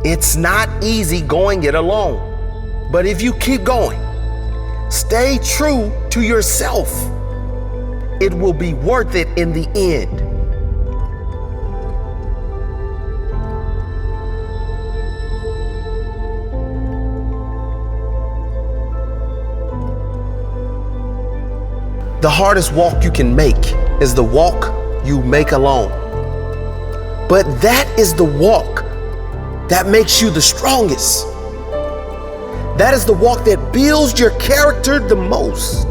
It's not easy going it alone. But if you keep going, stay true to yourself, it will be worth it in the end. The hardest walk you can make is the walk you make alone. But that is the walk that makes you the strongest. That is the walk that builds your character the most.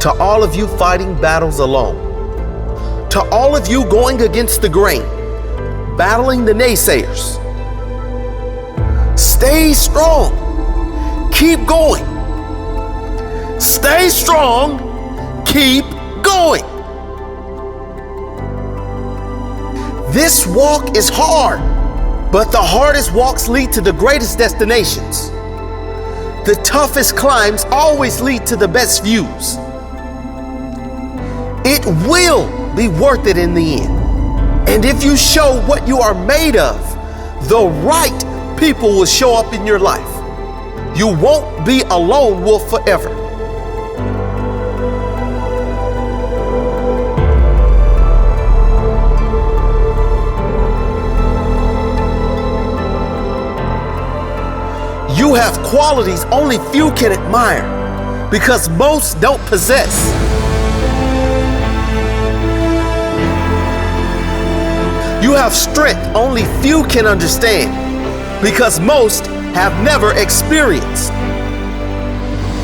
To all of you fighting battles alone, to all of you going against the grain, battling the naysayers, stay strong. Keep going. Stay strong. Keep going. This walk is hard, but the hardest walks lead to the greatest destinations. The toughest climbs always lead to the best views. It will be worth it in the end. And if you show what you are made of, the right people will show up in your life. You won't be a lone wolf forever. You have qualities only few can admire because most don't possess. You have strength only few can understand because most have never experienced.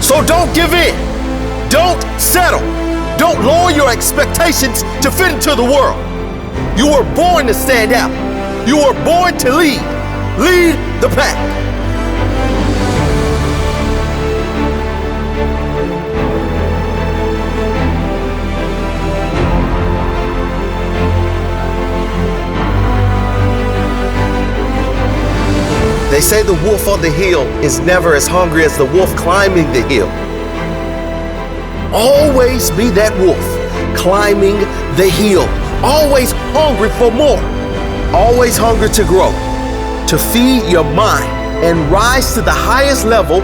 So don't give in. Don't settle. Don't lower your expectations to fit into the world. You were born to stand out. You were born to lead. Lead the pack. They say the wolf on the hill is never as hungry as the wolf climbing the hill. Always be that wolf climbing the hill, always hungry for more, always hungry to grow, to feed your mind and rise to the highest level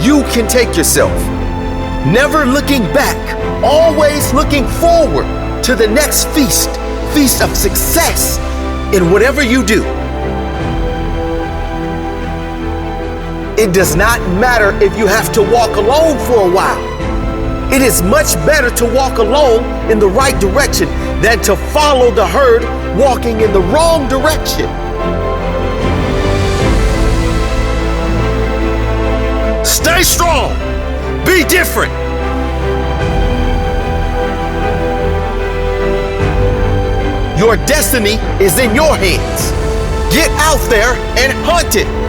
you can take yourself. Never looking back, always looking forward to the next feast of success in whatever you do. It does not matter if you have to walk alone for a while. It is much better to walk alone in the right direction than to follow the herd walking in the wrong direction. Stay strong. Be different. Your destiny is in your hands. Get out there and hunt it.